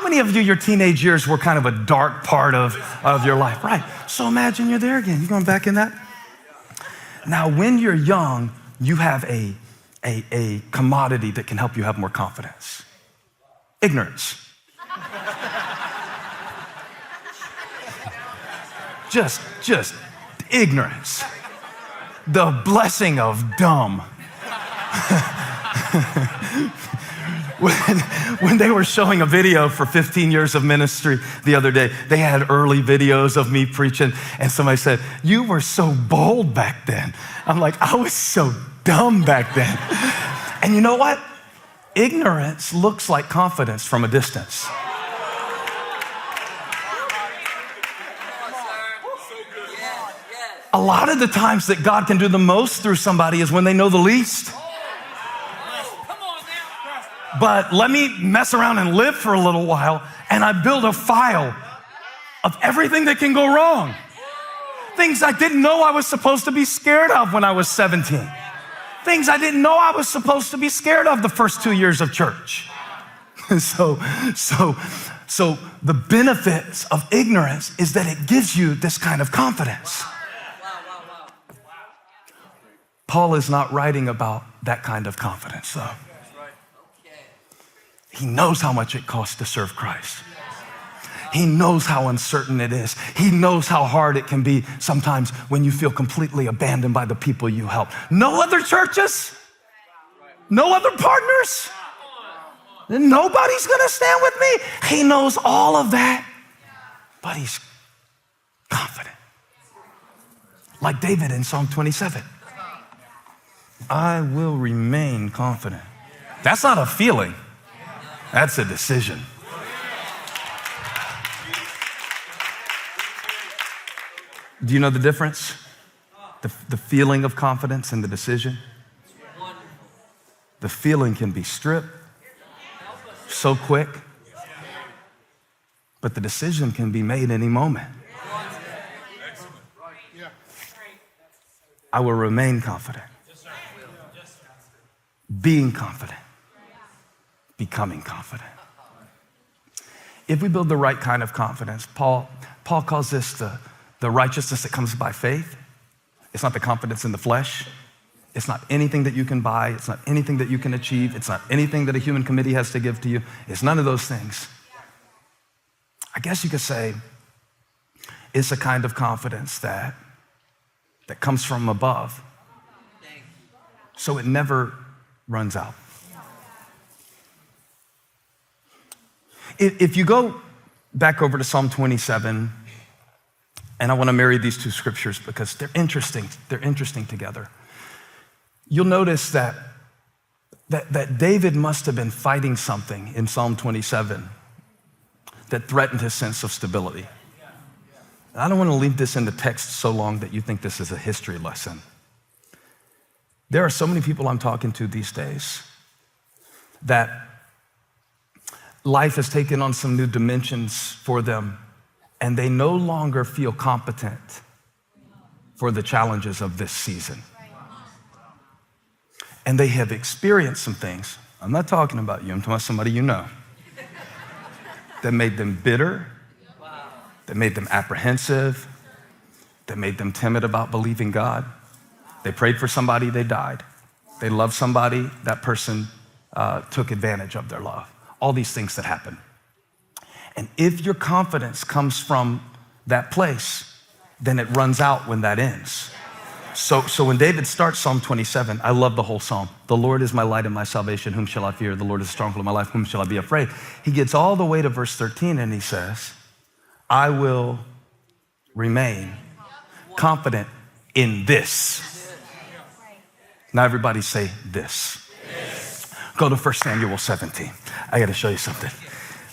How many of you, your teenage years were kind of a dark part of your life? Right. So imagine you're there again. You going back in that? Now, when you're young, you have a commodity that can help you have more confidence. Ignorance. Just ignorance. The blessing of dumb. When they were showing a video for 15 years of ministry the other day, they had early videos of me preaching, and somebody said, "You were so bold back then." I'm like, I was so dumb back then. And you know what? Ignorance looks like confidence from a distance. A lot of the times that God can do the most through somebody is when they know the least. But let me mess around and live for a little while, and I build a file of everything that can go wrong. Things I didn't know I was supposed to be scared of when I was 17. Things I didn't know I was supposed to be scared of the first 2 years of church. So the benefits of ignorance is that it gives you this kind of confidence. Paul is not writing about that kind of confidence, though. He knows how much it costs to serve Christ. He knows how uncertain it is. He knows how hard it can be sometimes when you feel completely abandoned by the people you help. No other churches, no other partners, nobody's gonna stand with me. He knows all of that, but he's confident. Like David in Psalm 27. I will remain confident. That's not a feeling. That's a decision. Do you know the difference? The feeling of confidence and the decision? The feeling can be stripped so quick, but the decision can be made any moment. I will remain confident. Being confident. Becoming confident. If we build the right kind of confidence, Paul calls this the righteousness that comes by faith. It's not the confidence in the flesh. It's not anything that you can buy. It's not anything that you can achieve. It's not anything that a human committee has to give to you. It's none of those things. I guess you could say it's a kind of confidence that comes from above. So it never runs out. If you go back over to Psalm 27, and I want to marry these two scriptures because they're interesting together. You'll notice that David must have been fighting something in Psalm 27 that threatened his sense of stability. And I don't want to leave this in the text so long that you think this is a history lesson. There are so many people I'm talking to these days that life has taken on some new dimensions for them, and they no longer feel competent for the challenges of this season. And they have experienced some things. I'm not talking about you, I'm talking about somebody you know, that made them bitter, that made them apprehensive, that made them timid about believing God. They prayed for somebody, they died. They loved somebody, that person took advantage of their love. All these things that happen. And if your confidence comes from that place, then it runs out when that ends. So when David starts Psalm 27, I love the whole psalm. The Lord is my light and my salvation, whom shall I fear? The Lord is the stronghold of my life, whom shall I be afraid? He gets all the way to verse 13 and he says, I will remain confident in this. Now everybody say this. Go to 1 Samuel 17. I got to show you something.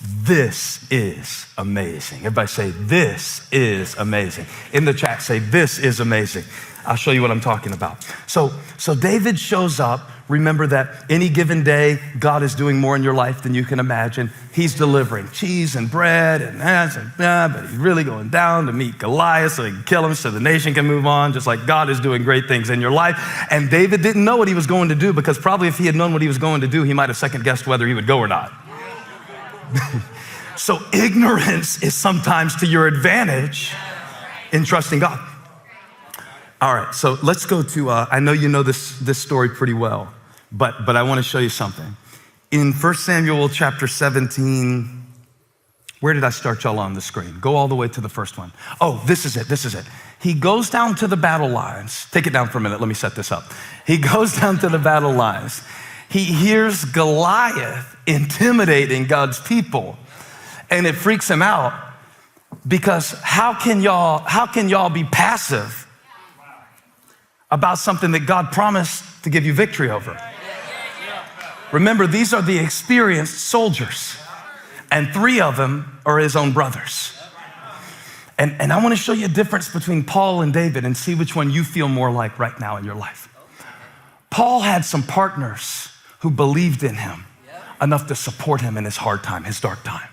This is amazing. Everybody say, this is amazing. In the chat, say, this is amazing. I'll show you what I'm talking about. So David shows up. Remember that any given day, God is doing more in your life than you can imagine. He's delivering cheese and bread and that, but he's really going down to meet Goliath so he can kill him so the nation can move on, just like God is doing great things in your life. And David didn't know what he was going to do because probably if he had known what he was going to do, he might have second guessed whether he would go or not. So ignorance is sometimes to your advantage in trusting God. All right, so let's go to, I know you know this story pretty well, but I want to show you something. In 1 Samuel chapter 17, where did I start y'all on the screen? Go all the way to the first one. Oh, this is it. He goes down to the battle lines. Take it down for a minute, let me set this up. He goes down to the battle lines. He hears Goliath intimidating God's people, and it freaks him out because how can y'all be passive about something that God promised to give you victory over? Remember, these are the experienced soldiers, and 3 of them are his own brothers. And I want to show you a difference between Paul and David and see which one you feel more like right now in your life. Paul had some partners who believed in him enough to support him in his hard time, his dark time.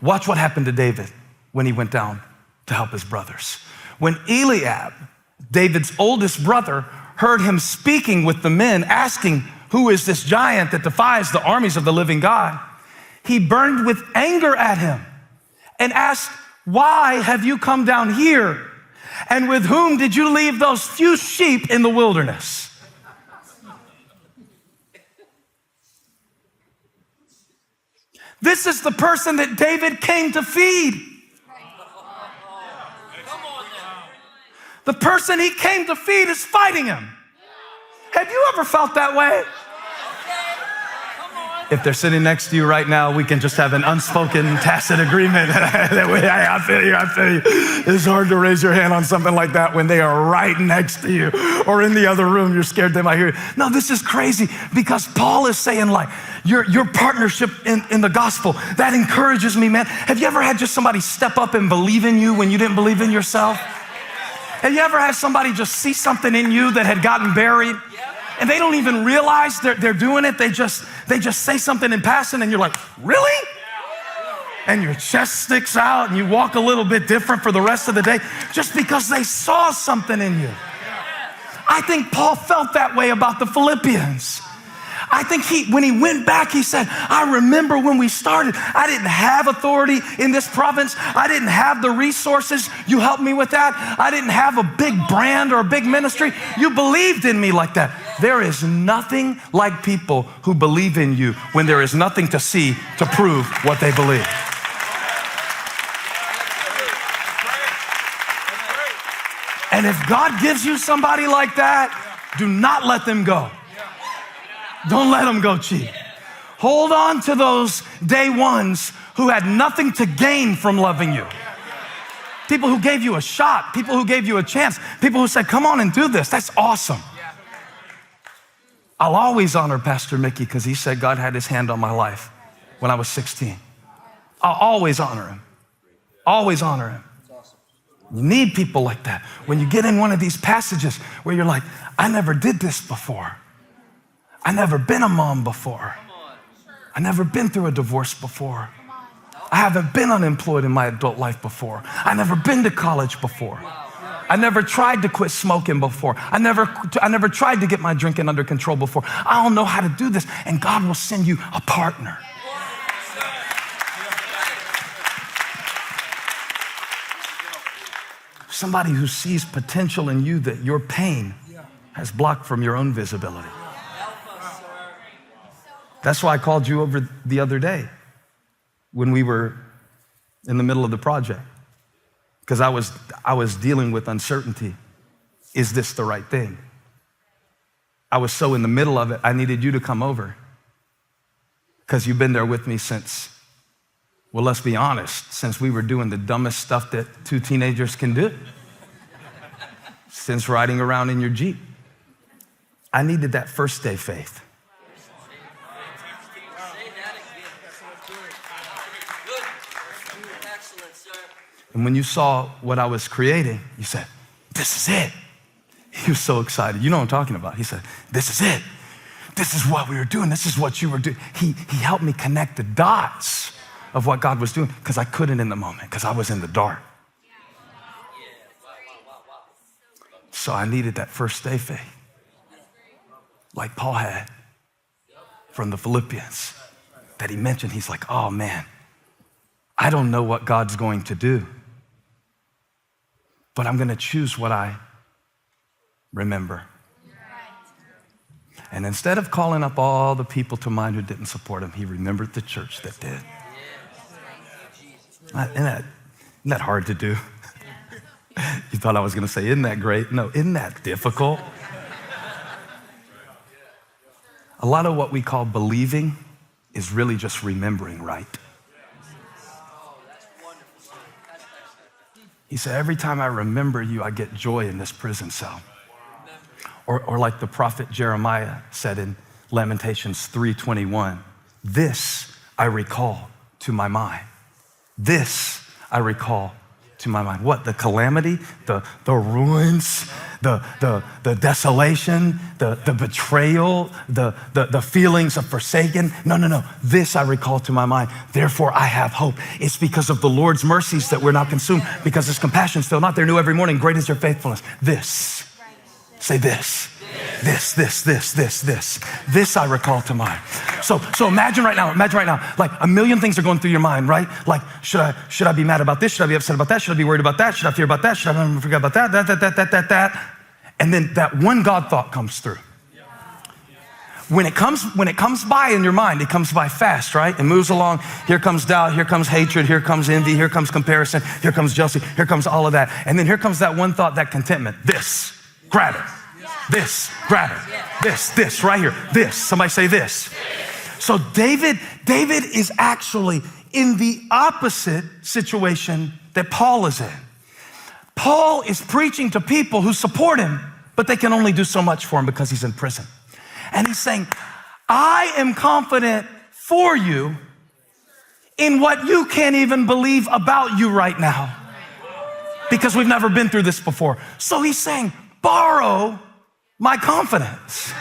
Watch what happened to David when he went down to help his brothers. When Eliab, David's oldest brother, heard him speaking with the men, asking, "Who is this giant that defies the armies of the living God?" he burned with anger at him and asked, "Why have you come down here? And with whom did you leave those few sheep in the wilderness?" This is the person that David came to feed. The person he came to feed is fighting him. Have you ever felt that way? If they're sitting next to you right now, we can just have an unspoken tacit agreement. I feel you. It's hard to raise your hand on something like that when they are right next to you or in the other room. You're scared they might hear you. No, this is crazy because Paul is saying like, your partnership in the gospel, that encourages me, man. Have you ever had just somebody step up and believe in you when you didn't believe in yourself? Have you ever had somebody just see something in you that had gotten buried? And they don't even realize they're doing it. They just say something in passing and you're like, really? And your chest sticks out and you walk a little bit different for the rest of the day just because they saw something in you. I think Paul felt that way about the Philippians. I think when he went back, he said, I remember when we started, I didn't have authority in this province. I didn't have the resources. You helped me with that. I didn't have a big brand or a big ministry. You believed in me like that. There is nothing like people who believe in you when there is nothing to see to prove what they believe. And if God gives you somebody like that, do not let them go. Don't let them go cheap. Hold on to those day ones who had nothing to gain from loving you. People who gave you a shot, people who gave you a chance, people who said, come on and do this. That's awesome. I'll always honor Pastor Mickey because he said God had his hand on my life when I was 16. I'll always honor him. Always honor him. You need people like that. When you get in one of these passages where you're like, I never did this before. I never been a mom before. I never been through a divorce before. I haven't been unemployed in my adult life before. I never been to college before. I never tried to quit smoking before. I never tried to get my drinking under control before. I don't know how to do this. And God will send you a partner. Somebody who sees potential in you that your pain has blocked from your own visibility. That's why I called you over the other day when we were in the middle of the project, because I was dealing with uncertainty. Is this the right thing? I was so in the middle of it, I needed you to come over because you've been there with me since, well, let's be honest, since we were doing the dumbest stuff that 2 teenagers can do, since riding around in your Jeep. I needed that first day faith. And when you saw what I was creating, you said, this is it. He was so excited. You know what I'm talking about. He said, this is it. This is what we were doing. This is what you were doing. He helped me connect the dots of what God was doing because I couldn't in the moment because I was in the dark. So I needed that first day faith like Paul had from the Philippians that he mentioned. He's like, oh man, I don't know what God's going to do, but I'm gonna choose what I remember. And instead of calling up all the people to mind who didn't support him, he remembered the church that did. Isn't that hard to do? You thought I was gonna say, isn't that great? No, isn't that difficult? A lot of what we call believing is really just remembering right. He said, every time I remember you, I get joy in this prison cell. Or like the prophet Jeremiah said in Lamentations 3:21, this I recall to my mind. This I recall to my mind. What? The calamity, the ruins, the desolation, the betrayal, the feelings of forsaken. No. This I recall to my mind. Therefore I have hope. It's because of the Lord's mercies that we're not consumed, because his compassion still not. They're new every morning. Great is your faithfulness. This. Say this. This I recall to mind. So imagine right now, like a million things are going through your mind, right? Like, should I be mad about this? Should I be upset about that? Should I be worried about that? Should I fear about that? Should I forget about that? And then that one God thought comes through. When it comes by in your mind, it comes by fast, right? It moves along. Here comes doubt, here comes hatred, here comes envy, here comes comparison, here comes jealousy, here comes all of that. And then here comes that one thought, that contentment. This, grab it. This, grab it. This, right here. This, somebody say this. So David is actually in the opposite situation that Paul is in. Paul is preaching to people who support him, but they can only do so much for him because he's in prison. And he's saying, I am confident for you in what you can't even believe about you right now, because we've never been through this before. So he's saying, borrow my confidence.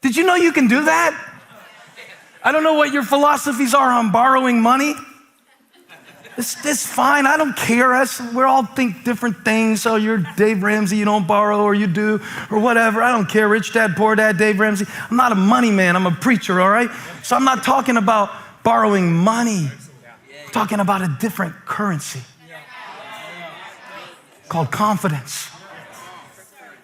Did you know you can do that? I don't know what your philosophies are on borrowing money. It's fine, I don't care. We all think different things. So you're Dave Ramsey, you don't borrow, or you do, or whatever. I don't care, rich dad, poor dad, Dave Ramsey. I'm not a money man, I'm a preacher, all right? So I'm not talking about borrowing money. I'm talking about a different currency called confidence.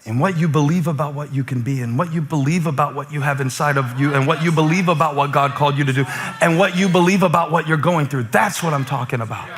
And what you believe about what you can be, and what you believe about what you have inside of you, and what you believe about what God called you to do, and what you believe about what you're going through. That's what I'm talking about.